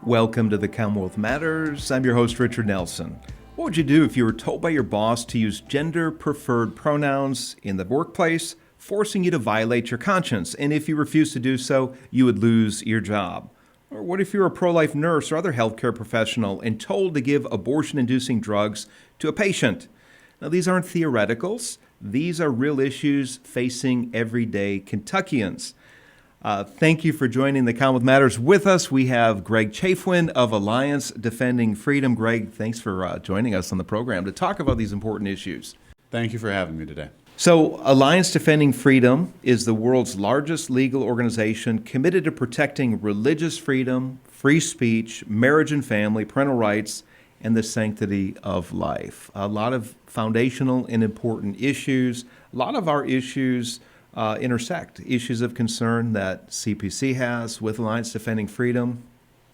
Welcome to the Commonwealth Matters. I'm your host, Richard Nelson. What would you do if you were told by your boss to use gender-preferred pronouns in the workplace, forcing you to violate your conscience? And if you refuse to do so, you would lose your job. Or what if you're a pro-life nurse or other healthcare professional and told to give abortion-inducing drugs to a patient? Now, these aren't theoreticals. These are real issues facing everyday Kentuckians. Thank you for joining the Commonwealth Matters with us. We have Greg Chafuen of Alliance Defending Freedom. Greg, thanks for joining us on the program to talk about these important issues. Thank you for having me today. So, Alliance Defending Freedom is the world's largest legal organization committed to protecting religious freedom, free speech, marriage and family, parental rights, and the sanctity of life. A lot of foundational and important issues. A lot of our issues intersect, issues of concern that CPC has with Alliance Defending Freedom.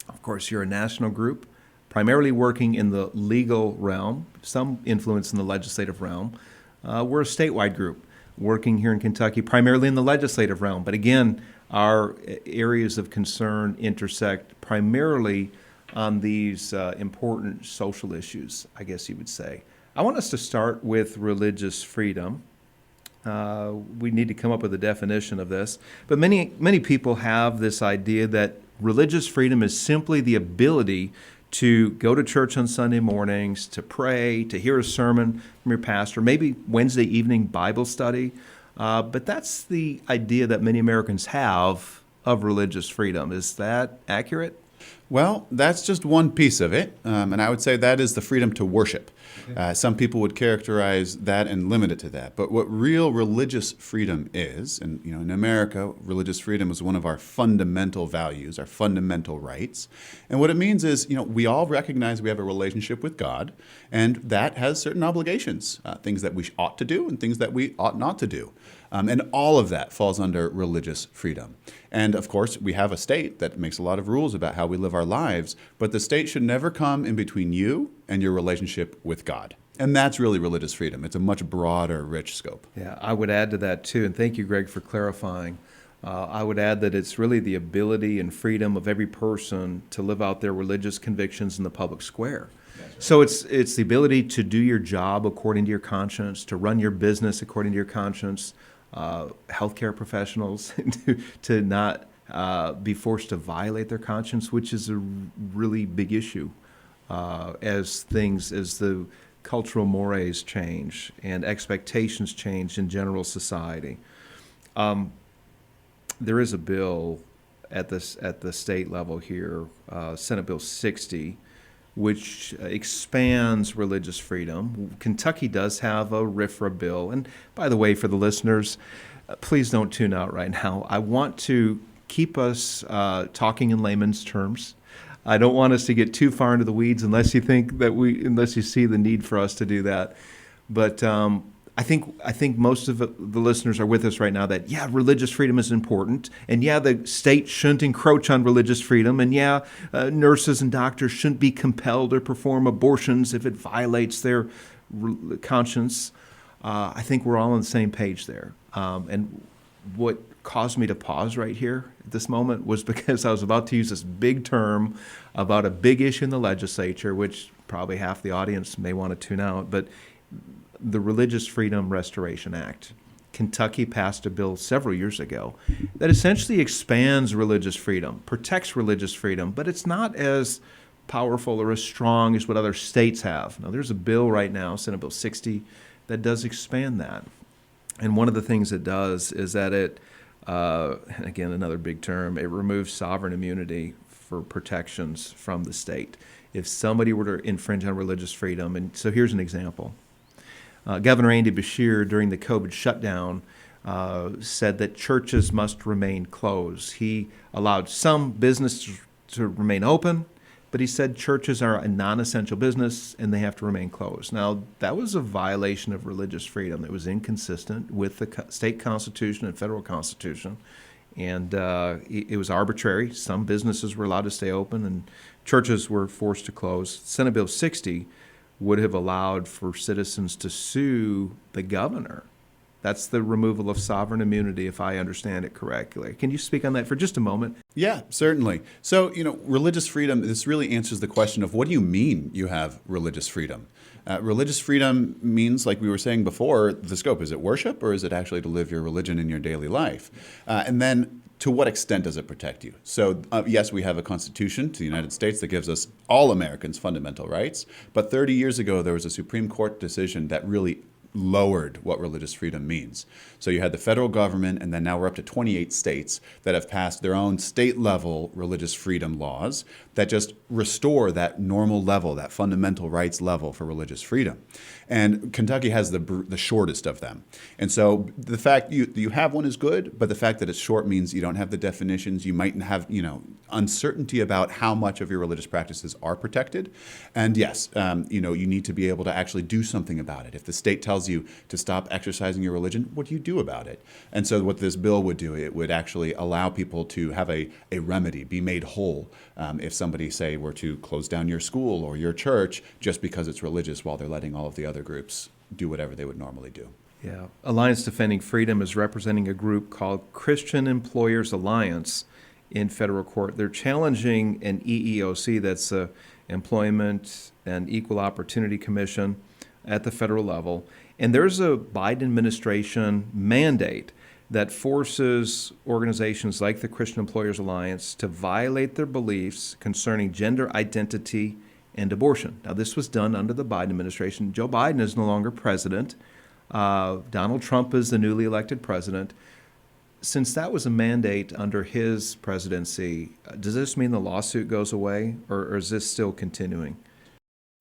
Of course, you're a national group, primarily working in the legal realm, some influence in the legislative realm. We're a statewide group working here in Kentucky, primarily in the legislative realm. But again, our areas of concern intersect primarily on these important social issues, I guess you would say. I want us to start with religious freedom. We need to come up with a definition of this. But many people have this idea that religious freedom is simply the ability to go to church on Sunday mornings, to pray, to hear a sermon from your pastor, maybe Wednesday evening Bible study. But that's the idea that many Americans have of religious freedom. Is that accurate? Well, that's just one piece of it, and I would say that is the freedom to worship. Some people would characterize that and limit it to that. But what real religious freedom is, and in America, religious freedom is one of our fundamental values, our fundamental rights. And what it means is, we all recognize we have a relationship with God, and that has certain obligations, things that we ought to do and things that we ought not to do. And all of that falls under religious freedom. And of course, we have a state that makes a lot of rules about how we live our lives, but the state should never come in between you and your relationship with God. And that's really religious freedom. It's a much broader, rich scope. Yeah, I would add to that too, and thank you, Greg, for clarifying. I would add that it's really the ability and freedom of every person to live out their religious convictions in the public square. Right. So it's the ability to do your job according to your conscience, to run your business according to your conscience, healthcare professionals to not be forced to violate their conscience, which is a really big issue as the cultural mores change and expectations change in general society. There is a bill at the state level here, Senate Bill 60, which expands religious freedom. Kentucky does have a RFRA bill. And by the way, for the listeners, please don't tune out right now. I want to keep us talking in layman's terms. I don't want us to get too far into the weeds unless you see the need for us to do that. But I think most of the listeners are with us right now that, religious freedom is important. And the state shouldn't encroach on religious freedom. And nurses and doctors shouldn't be compelled to perform abortions if it violates their conscience. I think we're all on the same page there. And what caused me to pause right here at this moment was because I was about to use this big term about a big issue in the legislature, which probably half the audience may want to tune out, but the Religious Freedom Restoration Act. Kentucky passed a bill several years ago that essentially expands religious freedom, protects religious freedom, but it's not as powerful or as strong as what other states have. Now, there's a bill right now, Senate Bill 60, that does expand that. And one of the things it does is that it, again, another big term, it removes sovereign immunity for protections from the state. If somebody were to infringe on religious freedom, and so here's an example. Governor Andy Beshear, during the COVID shutdown, said that churches must remain closed. He allowed some businesses to remain open, but he said churches are a non-essential business and they have to remain closed. Now, that was a violation of religious freedom. It was inconsistent with the state constitution and federal constitution, and it was arbitrary. Some businesses were allowed to stay open and churches were forced to close. Senate Bill 60 would have allowed for citizens to sue the governor That's the removal of sovereign immunity, if I understand it correctly. Can you speak on that for just a moment? Yeah, certainly. So, religious freedom, this really answers the question of what do you mean you have religious freedom? Religious freedom means, like we were saying before, the scope. Is it worship, or is it actually to live your religion in your daily life? And then to what extent does it protect you? So, yes, we have a constitution to the United States that gives us all Americans fundamental rights. But 30 years ago, there was a Supreme Court decision that really lowered what religious freedom means. So you had the federal government, and then now we're up to 28 states that have passed their own state-level religious freedom laws that just restore that normal level, that fundamental rights level for religious freedom. And Kentucky has the shortest of them. And so the fact you have one is good, but the fact that it's short means you don't have the definitions. You might have, uncertainty about how much of your religious practices are protected. And yes, you need to be able to actually do something about it. If the state tells you to stop exercising your religion, what do you do about it? And so what this bill would do, it would actually allow people to have a remedy, be made whole, if somebody, say, were to close down your school or your church just because it's religious while they're letting all of the other groups do whatever they would normally do. Yeah. Alliance Defending Freedom is representing a group called Christian Employers Alliance in federal court. They're challenging an EEOC, that's the Employment and Equal Opportunity Commission at the federal level. And there's a Biden administration mandate that forces organizations like the Christian Employers Alliance to violate their beliefs concerning gender identity and abortion. Now, this was done under the Biden administration. Joe Biden is no longer president. Donald Trump is the newly elected president. Since that was a mandate under his presidency, does this mean the lawsuit goes away, or is this still continuing?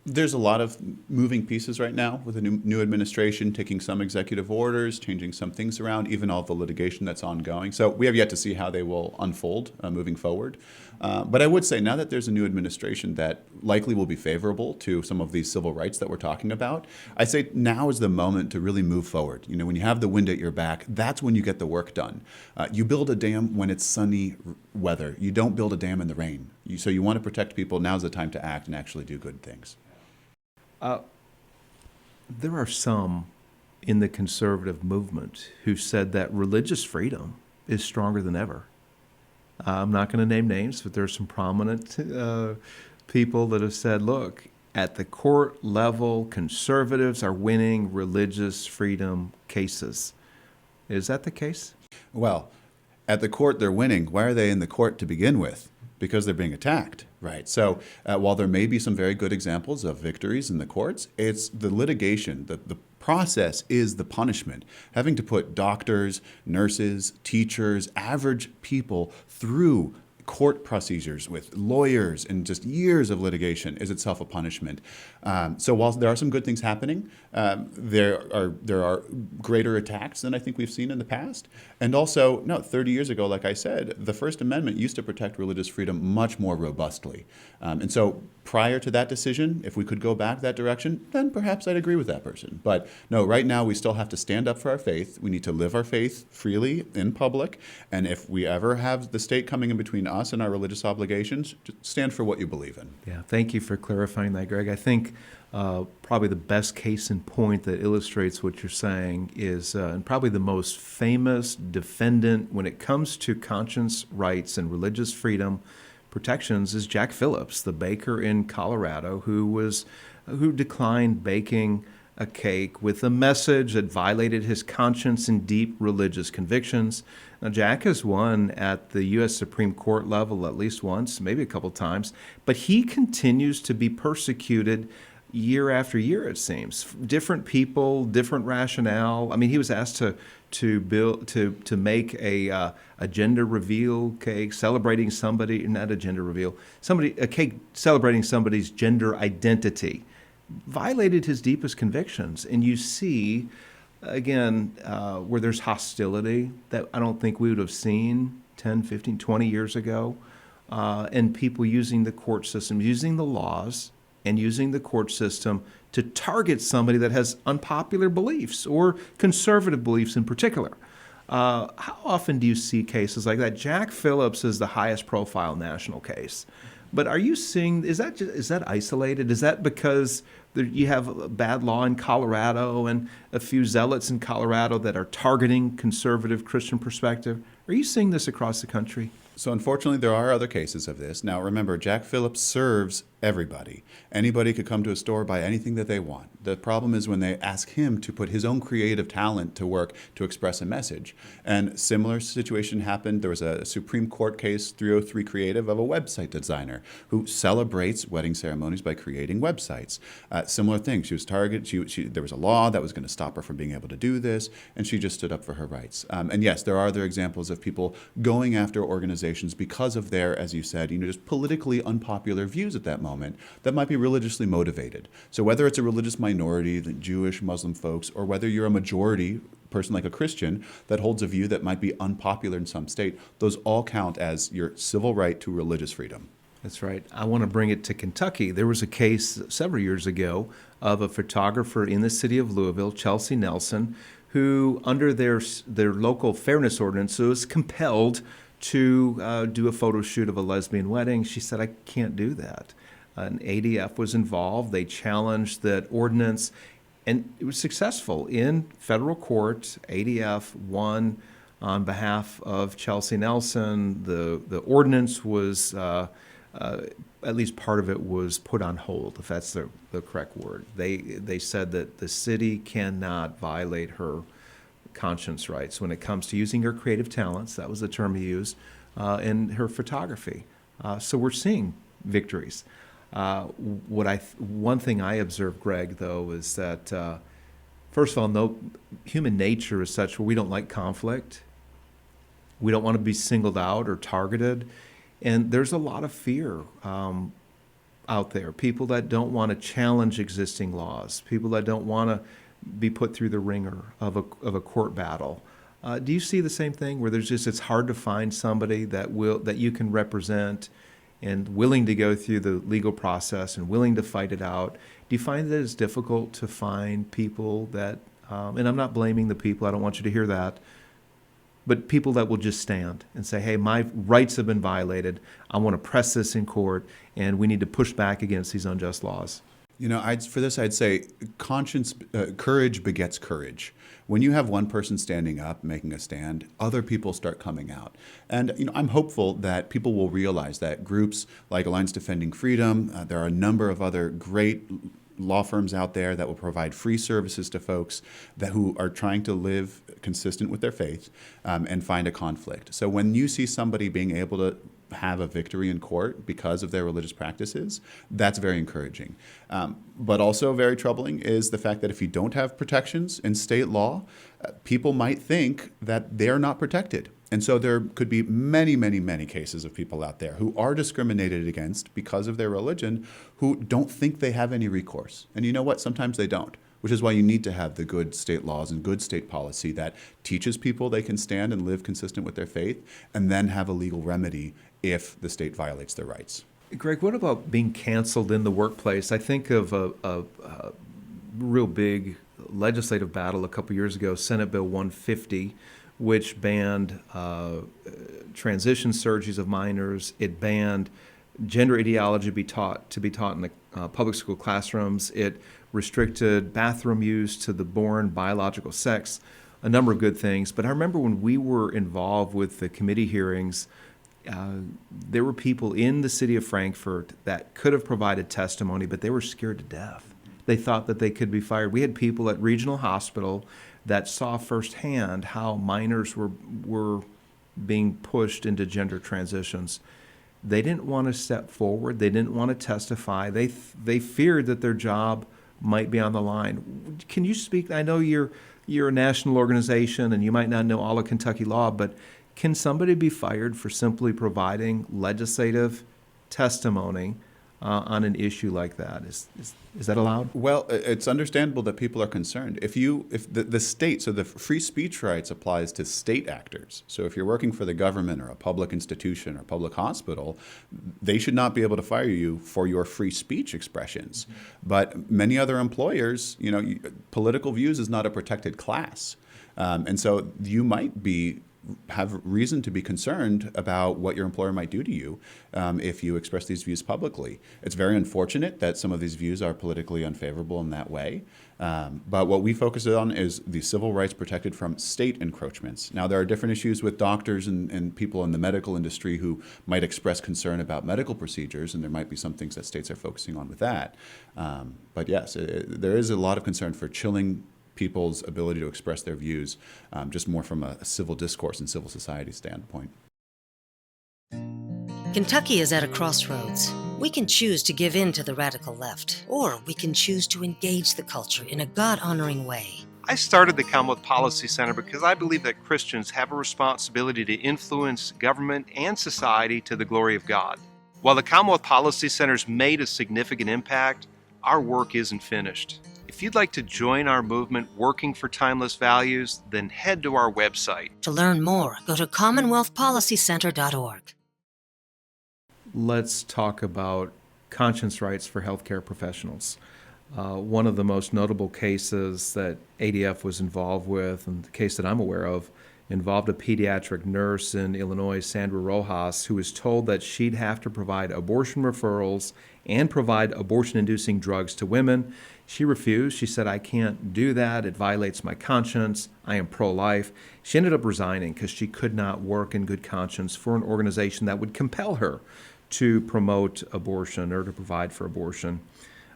There's a lot of moving pieces right now with the new administration taking some executive orders, changing some things around, even all the litigation that's ongoing. So we have yet to see how they will unfold moving forward. But I would say now that there's a new administration that likely will be favorable to some of these civil rights that we're talking about, I say now is the moment to really move forward. When you have the wind at your back, that's when you get the work done. You build a dam when it's sunny weather. You don't build a dam in the rain. So you want to protect people. Now's the time to act and actually do good things. There are some in the conservative movement who said that religious freedom is stronger than ever. I'm not going to name names, but there are some prominent people that have said, look, at the court level, conservatives are winning religious freedom cases. Is that the case? Well, at the court, they're winning. Why are they in the court to begin with? Because they're being attacked, right? So while there may be some very good examples of victories in the courts, it's the litigation, the process is the punishment. Having to put doctors, nurses, teachers, average people through court procedures with lawyers and just years of litigation is itself a punishment. So while there are some good things happening, there are greater attacks than I think we've seen in the past. And also, 30 years ago, like I said, the First Amendment used to protect religious freedom much more robustly. And so prior to that decision, if we could go back that direction, then perhaps I'd agree with that person. But no, right now we still have to stand up for our faith. We need to live our faith freely in public. And if we ever have the state coming in between us and our religious obligations, just stand for what you believe in. Yeah, thank you for clarifying that, Greg. I think probably the best case in point that illustrates what you're saying is, and probably the most famous defendant when it comes to conscience rights and religious freedom protections is Jack Phillips, the baker in Colorado who declined baking a cake with a message that violated his conscience and deep religious convictions. Now, Jack has won at the U.S. Supreme Court level at least once, maybe a couple times, but he continues to be persecuted year after year, it seems. Different people, different rationale. I mean, he was asked to make a gender reveal cake celebrating somebody, not a gender reveal, a cake celebrating somebody's gender identity. Violated his deepest convictions. And you see, again, where there's hostility that I don't think we would have seen 10, 15, 20 years ago, and people using the court system, using the laws, and using the court system to target somebody that has unpopular beliefs or conservative beliefs in particular. How often do you see cases like that? Jack Phillips is the highest profile national case. But are you seeing, is that isolated? Is that because You have a bad law in Colorado and a few zealots in Colorado that are targeting conservative Christian perspective. Are you seeing this across the country? So unfortunately, there are other cases of this. Now, remember, Jack Phillips serves everybody. Anybody could come to a store, buy anything that they want. The problem is when they ask him to put his own creative talent to work to express a message. And similar situation happened. There was a Supreme Court case, 303 Creative, of a website designer who celebrates wedding ceremonies by creating websites. Similar thing. She was targeted. There was a law that was going to stop her from being able to do this, and she just stood up for her rights. And yes, there are other examples of people going after organizations because of their, as you said, just politically unpopular views at that moment that might be religiously motivated. So whether it's a religious minority, the Jewish, Muslim folks, or whether you're a majority person like a Christian that holds a view that might be unpopular in some state, those all count as your civil right to religious freedom. That's right. I want to bring it to Kentucky. There was a case several years ago of a photographer in the city of Louisville, Chelsea Nelson, who under their local fairness ordinance was compelled to do a photo shoot of a lesbian wedding. She said, I can't do that. An ADF was involved. They challenged that ordinance, and it was successful in federal court. ADF won on behalf of Chelsea Nelson. The ordinance was, at least part of it was put on hold, if that's the correct word. They said that the city cannot violate her conscience rights when it comes to using her creative talents. That was the term he used, in her photography. So we're seeing victories. One thing I observed, Greg, though, is that, first of all, no, human nature is such where we don't like conflict. We don't want to be singled out or targeted. And there's a lot of fear out there. People that don't want to challenge existing laws, people that don't want to be put through the ringer of a court battle. Do you see the same thing where it's hard to find somebody that you can represent and willing to go through the legal process and willing to fight it out? Do you find that it's difficult to find people that, and I'm not blaming the people, I don't want you to hear that, but people that will just stand and say, hey, my rights have been violated, I want to press this in court, and we need to push back against these unjust laws? For this, I'd say courage begets courage. When you have one person standing up, making a stand, other people start coming out. And I'm hopeful that people will realize that groups like Alliance Defending Freedom, there are a number of other great law firms out there that will provide free services to folks who are trying to live consistent with their faith and find a conflict. So when you see somebody being able to have a victory in court because of their religious practices, that's very encouraging. But also very troubling is the fact that if you don't have protections in state law, people might think that they're not protected. And so there could be many, many, many cases of people out there who are discriminated against because of their religion who don't think they have any recourse. And you know what? Sometimes they don't, which is why you need to have the good state laws and good state policy that teaches people they can stand and live consistent with their faith and then have a legal remedy if the state violates their rights. Greg, what about being canceled in the workplace? I think of a real big legislative battle a couple years ago, Senate Bill 150, which banned transition surgeries of minors. It banned gender ideology to be taught in the public school classrooms. It restricted bathroom use to the born biological sex, a number of good things. But I remember when we were involved with the committee hearings, there were people in the city of Frankfort that could have provided testimony, but they were scared to death. They thought that they could be fired. We had people at Regional Hospital that saw firsthand how minors were being pushed into gender transitions. They didn't want to step forward. They didn't want to testify. They feared that their job might be on the line. Can you speak? I know you're a national organization and you might not know all of Kentucky law, but can somebody be fired for simply providing legislative testimony on an issue like that? Is that allowed? Well, it's understandable that people are concerned. If the state, so the free speech rights applies to state actors. So if you're working for the government or a public institution or a public hospital, they should not be able to fire you for your free speech expressions. Mm-hmm. But many other employers, political views is not a protected class. And so you might be have reason to be concerned about what your employer might do to you if you express these views publicly. It's very unfortunate that some of these views are politically unfavorable in that way. But what we focus on is the civil rights protected from state encroachments. Now, there are different issues with doctors and people in the medical industry who might express concern about medical procedures, and there might be some things that states are focusing on with that. But yes, there is a lot of concern for chilling people's ability to express their views, just more from a civil discourse and civil society standpoint. Kentucky is at a crossroads. We can choose to give in to the radical left, or we can choose to engage the culture in a God-honoring way. I started the Commonwealth Policy Center because I believe that Christians have a responsibility to influence government and society to the glory of God. While the Commonwealth Policy Center's made a significant impact, our work isn't finished. If you'd like to join our movement working for timeless values, then head to our website. To learn more, go to commonwealthpolicycenter.org. Let's talk about conscience rights for healthcare professionals. One of the most notable cases that ADF was involved with, and the case that I'm aware of, involved a pediatric nurse in Illinois, Sandra Rojas, who was told that she'd have to provide abortion referrals and provide abortion-inducing drugs to women. She refused. She said, "I can't do that. It violates my conscience. I am pro-life." She ended up resigning because she could not work in good conscience for an organization that would compel her to promote abortion or to provide for abortion.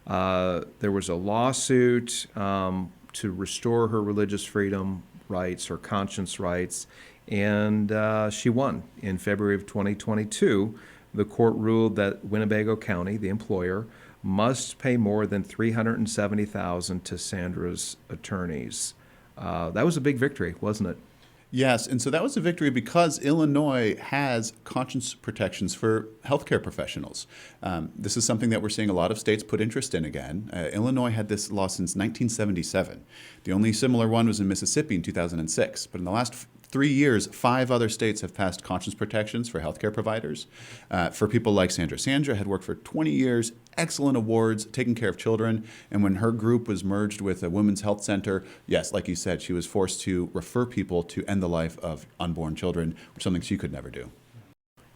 There was a lawsuit to restore her religious freedom rights, her conscience rights, and she won. In February of 2022, the court ruled that Winnebago County, the employer, must pay more than $370,000 to Sandra's attorneys. That was a big victory, wasn't it? Yes, and so that was a victory because Illinois has conscience protections for healthcare professionals. This is something that we're seeing a lot of states put interest in again. Illinois had this law since 1977. The only similar one was in Mississippi in 2006. But in the last 3 years, 5 other states have passed conscience protections for healthcare providers. For people like Sandra. Sandra had worked for 20 years, excellent awards, taking care of children. And when her group was merged with a women's health center, yes, like you said, she was forced to refer people to end the life of unborn children, which is something she could never do.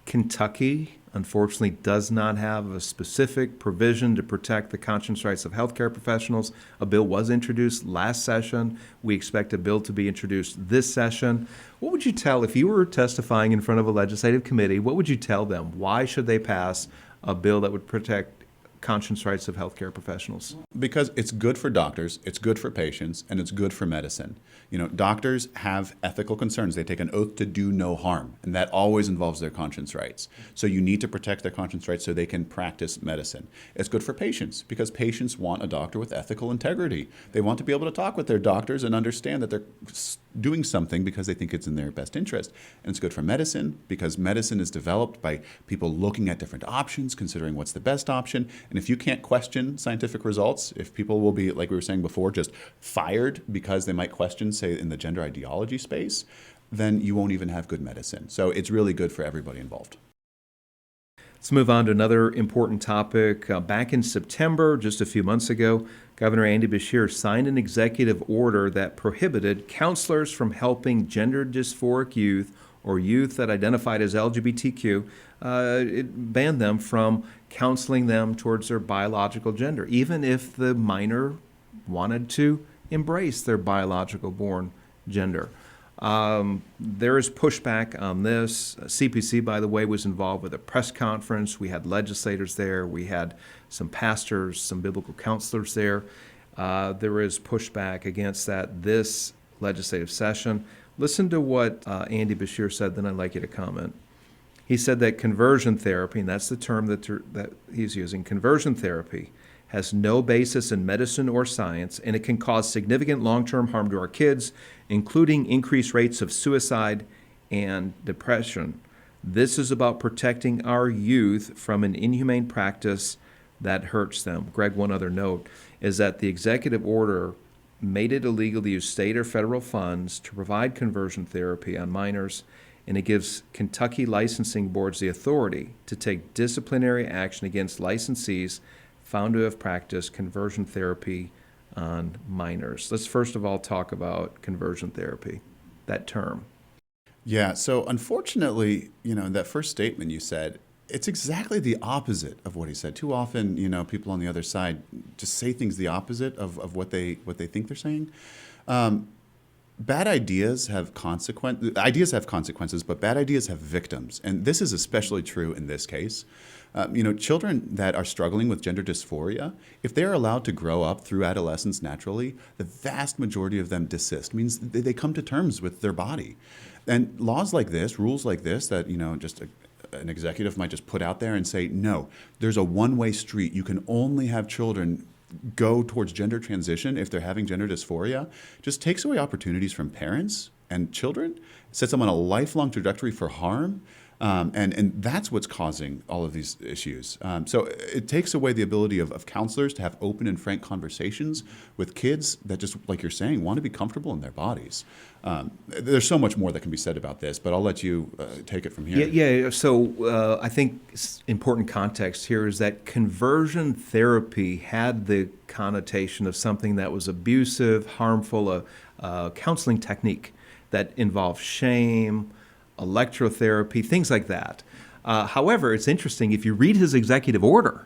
Kentucky, unfortunately, does not have a specific provision to protect the conscience rights of healthcare professionals. A bill was introduced last session. We expect a bill to be introduced this session. What would you tell, if you were testifying in front of a legislative committee, what would you tell them? Why should they pass a bill that would protect conscience rights of healthcare professionals? Because it's good for doctors, it's good for patients, and it's good for medicine. You know, doctors have ethical concerns. They take an oath to do no harm, and that always involves their conscience rights. So you need to protect their conscience rights so they can practice medicine. It's good for patients because patients want a doctor with ethical integrity. They want to be able to talk with their doctors and understand that they're doing something because they think it's in their best interest. And it's good for medicine because medicine is developed by people looking at different options, considering what's the best option. And if you can't question scientific results, if people will be, like we were saying before, just fired because they might question, say, in the gender ideology space, then you won't even have good medicine. So it's really good for everybody involved. Let's move on to another important topic. Back in September, just a few months ago, Governor Andy Beshear signed an executive order that prohibited counselors from helping gender dysphoric youth or youth that identified as LGBTQ. It banned them from counseling them towards their biological gender, even if the minor wanted to embrace their biological born gender. There is pushback on this. CPC, by the way, was involved with a press conference. We had legislators there. We had some pastors, some biblical counselors there. There is pushback against that this legislative session. Listen to what Andy Beshear said, then I'd like you to comment. He said that conversion therapy, and that's the term that he's using, conversion therapy has no basis in medicine or science, and it can cause significant long-term harm to our kids, including increased rates of suicide and depression. This is about protecting our youth from an inhumane practice that hurts them. Greg, one other note is that the executive order made it illegal to use state or federal funds to provide conversion therapy on minors, and it gives Kentucky licensing boards the authority to take disciplinary action against licensees found to have practiced conversion therapy on minors. Let's first of all talk about conversion therapy, that term. Yeah, so unfortunately, in that first statement you said, it's exactly the opposite of what he said. Too often, people on the other side just say things the opposite of what they think they're saying. Bad ideas have ideas have consequences, but bad ideas have victims. And this is especially true in this case. Children that are struggling with gender dysphoria, if they're allowed to grow up through adolescence naturally, the vast majority of them desist. Means they come to terms with their body. And laws like this, rules like this, that an executive might just put out there and say, no, there's a one-way street. You can only have children go towards gender transition if they're having gender dysphoria, just takes away opportunities from parents and children, sets them on a lifelong trajectory for harm. And that's what's causing all of these issues. So it takes away the ability of counselors to have open and frank conversations with kids that just, like you're saying, want to be comfortable in their bodies. There's so much more that can be said about this, but I'll let you take it from here. Yeah. So I think important context here is that conversion therapy had the connotation of something that was abusive, harmful, a counseling technique that involved shame, electrotherapy, things like that. However, it's interesting, if you read his executive order,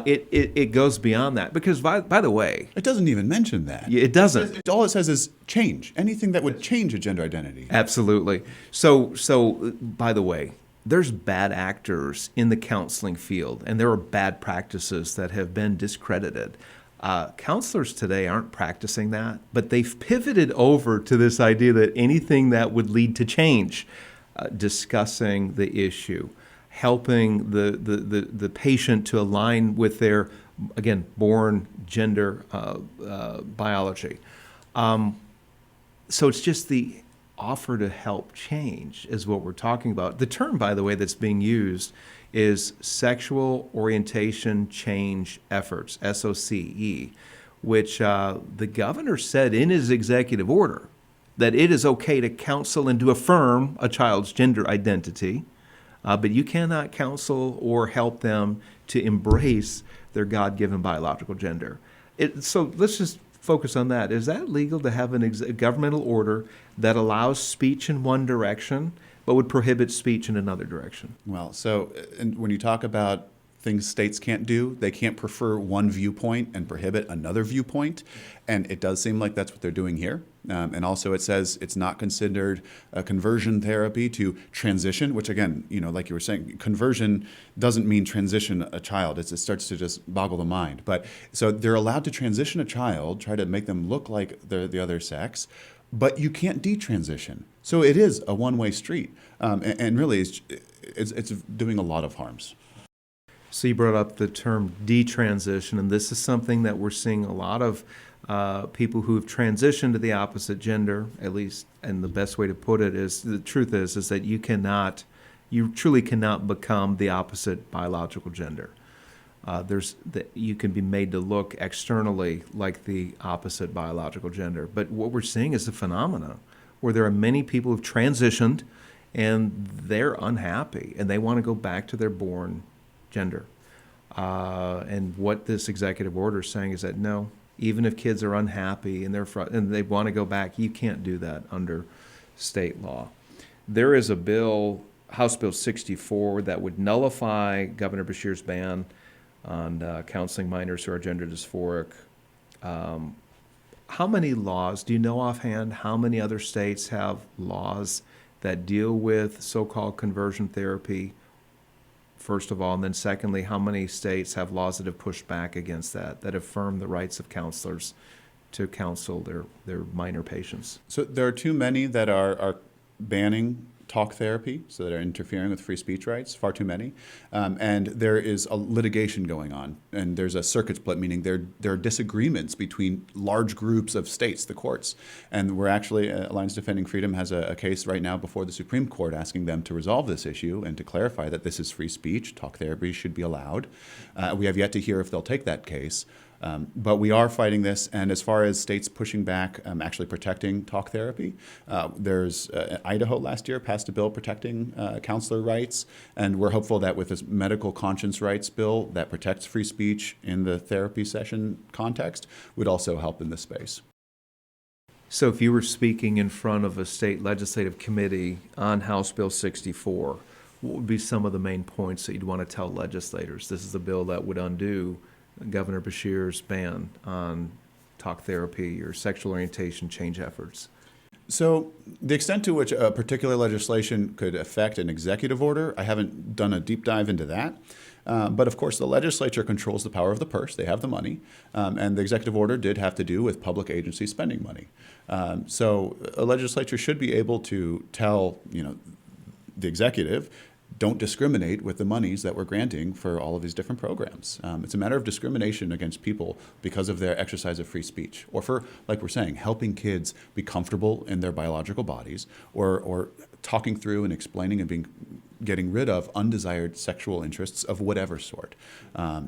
it goes beyond that. Because, by the way... It doesn't even mention that. It doesn't. All it says is change. Anything that would change a gender identity. Absolutely. So by the way, there's bad actors in the counseling field, and there are bad practices that have been discredited. Counselors today aren't practicing that, but they've pivoted over to this idea that anything that would lead to change, discussing the issue, helping the patient to align with their, again, born gender biology. So it's just the offer to help change is what we're talking about. The term, by the way, that's being used is sexual orientation change efforts, SOCE, which the governor said in his executive order that it is okay to counsel and to affirm a child's gender identity, but you cannot counsel or help them to embrace their God-given biological gender. So let's just focus on that. Is that legal to have a governmental order that allows speech in one direction but would prohibit speech in another direction? Well, so and when you talk about things states can't do, they can't prefer one viewpoint and prohibit another viewpoint. And it does seem like that's what they're doing here. And also it says it's not considered a conversion therapy to transition, which again, like you were saying, conversion doesn't mean transition a child. It starts to just boggle the mind. But so they're allowed to transition a child, try to make them look like they're the other sex, but you can't detransition. So it is a one-way street. And really it's doing a lot of harms. So you brought up the term detransition, and this is something that we're seeing a lot of people who have transitioned to the opposite gender, at least, and the best way to put it is, the truth is that you truly cannot become the opposite biological gender. You can be made to look externally like the opposite biological gender. But what we're seeing is a phenomenon where there are many people who've transitioned and they're unhappy and they want to go back to their born gender. And what this executive order is saying is that no, even if kids are unhappy and they want to go back, you can't do that under state law. There is a bill, House Bill 64, that would nullify Governor Beshear's ban on counseling minors who are gender dysphoric. How many laws, do you know offhand, how many other states have laws that deal with so-called conversion therapy, first of all, and then secondly, how many states have laws that have pushed back against that affirm the rights of counselors to counsel their minor patients? So there are too many that are banning talk therapy, so that are interfering with free speech rights, far too many. And there is a litigation going on, and there's a circuit split, meaning there are disagreements between large groups of states, the courts. And we're actually, Alliance Defending Freedom has a case right now before the Supreme Court asking them to resolve this issue and to clarify that this is free speech, talk therapy should be allowed. We have yet to hear if they'll take that case. But we are fighting this, and as far as states pushing back, actually protecting talk therapy, there's Idaho last year passed a bill protecting counselor rights, and we're hopeful that with this medical conscience rights bill that protects free speech in the therapy session context would also help in this space. So if you were speaking in front of a state legislative committee on House Bill 64, what would be some of the main points that you'd want to tell legislators? This is a bill that would undo Governor Beshear's ban on talk therapy or sexual orientation change efforts. So the extent to which a particular legislation could affect an executive order, I haven't done a deep dive into that. But of course, the legislature controls the power of the purse. They have the money. And the executive order did have to do with public agency spending money. So a legislature should be able to tell, the executive, don't discriminate with the monies that we're granting for all of these different programs. It's a matter of discrimination against people because of their exercise of free speech, or for, like we're saying, helping kids be comfortable in their biological bodies, or talking through and explaining and getting rid of undesired sexual interests of whatever sort.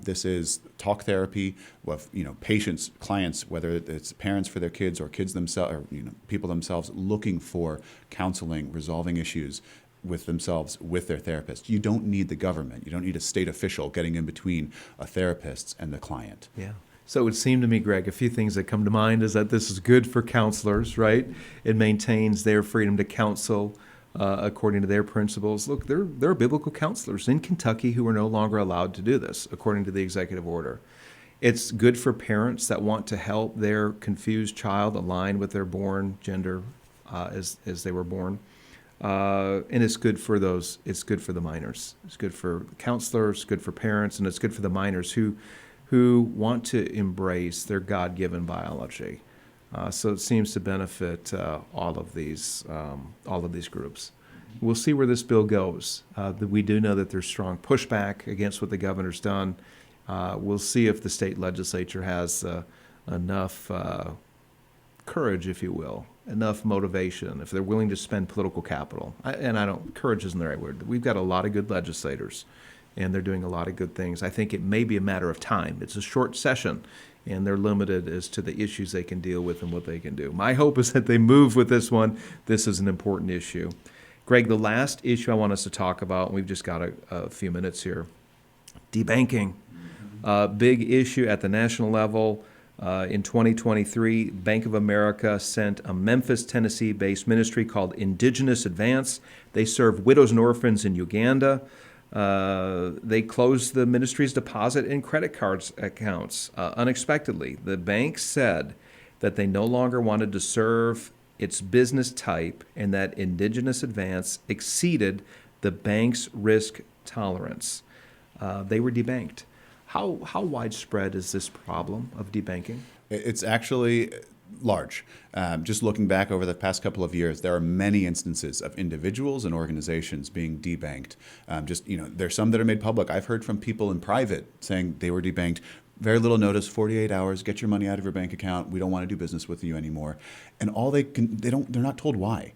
This is talk therapy with patients, clients, whether it's parents for their kids or kids themselves, or people themselves looking for counseling, resolving issues with themselves, with their therapist. You don't need the government. You don't need a state official getting in between a therapist and the client. Yeah. So it would seem to me, Greg, a few things that come to mind is that this is good for counselors, right? It maintains their freedom to counsel according to their principles. Look, there are biblical counselors in Kentucky who are no longer allowed to do this, according to the executive order. It's good for parents that want to help their confused child align with their born gender as they were born. And it's good for the minors. It's good for counselors, good for parents, and it's good for the minors who want to embrace their God-given biology. So it seems to benefit all of these groups. We'll see where this bill goes. We do know that there's strong pushback against what the governor's done. We'll see if the state legislature has enough courage, if you will, enough motivation, if they're willing to spend political capital. Courage isn't the right word. We've got a lot of good legislators, and they're doing a lot of good things. I think it may be a matter of time. It's a short session, and they're limited as to the issues they can deal with and what they can do. My hope is that they move with this one. This is an important issue. Greg, the last issue I want us to talk about, and we've just got a few minutes here, debanking. Big issue at the national level. In 2023, Bank of America sent a Memphis, Tennessee-based ministry called Indigenous Advance. They serve widows and orphans in Uganda. They closed the ministry's deposit and credit cards accounts unexpectedly. The bank said that they no longer wanted to serve its business type and that Indigenous Advance exceeded the bank's risk tolerance. They were debanked. How widespread is this problem of debanking? It's actually large. Just looking back over the past couple of years, there are many instances of individuals and organizations being debanked. There's some that are made public. I've heard from people in private saying they were debanked. Very little notice, 48 hours, get your money out of your bank account. We don't want to do business with you anymore. And they're not told why.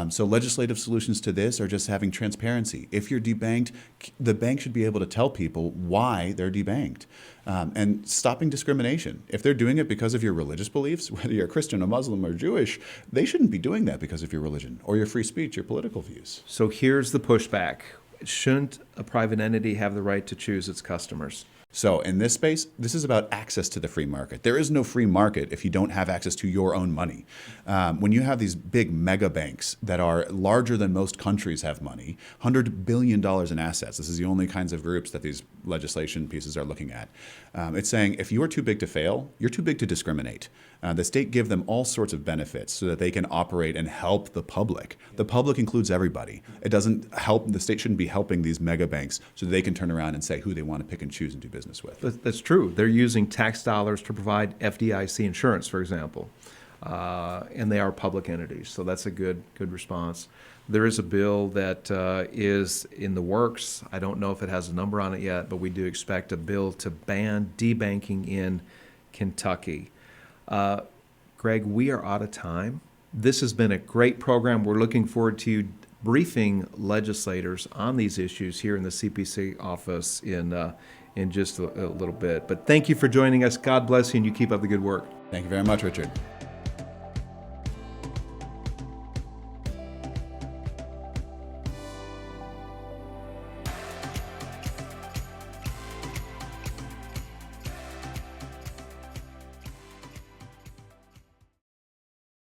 So legislative solutions to this are just having transparency. If you're debanked, the bank should be able to tell people why they're debanked. And stopping discrimination. If they're doing it because of your religious beliefs, whether you're Christian or Muslim or Jewish, they shouldn't be doing that because of your religion or your free speech, your political views. So here's the pushback. Shouldn't a private entity have the right to choose its customers? So in this space, this is about access to the free market. There is no free market if you don't have access to your own money. When you have these big mega banks that are larger than most countries have money, $100 billion in assets, this is the only kinds of groups that these legislation pieces are looking at. It's saying if you are too big to fail, you're too big to discriminate. The state give them all sorts of benefits so that they can operate and help the public. The public includes everybody. It doesn't help, the state shouldn't be helping these mega banks so that they can turn around and say who they want to pick and choose and do business with. That's true. They're using tax dollars to provide FDIC insurance, for example, and they are public entities. So that's a good response. There is a bill that is in the works. I don't know if it has a number on it yet, but we do expect a bill to ban debanking in Kentucky. Greg, we are out of time. This has been a great program. We're looking forward to you briefing legislators on these issues here in the CPC office in just a little bit. But thank you for joining us. God bless you, and you keep up the good work. Thank you very much, Richard.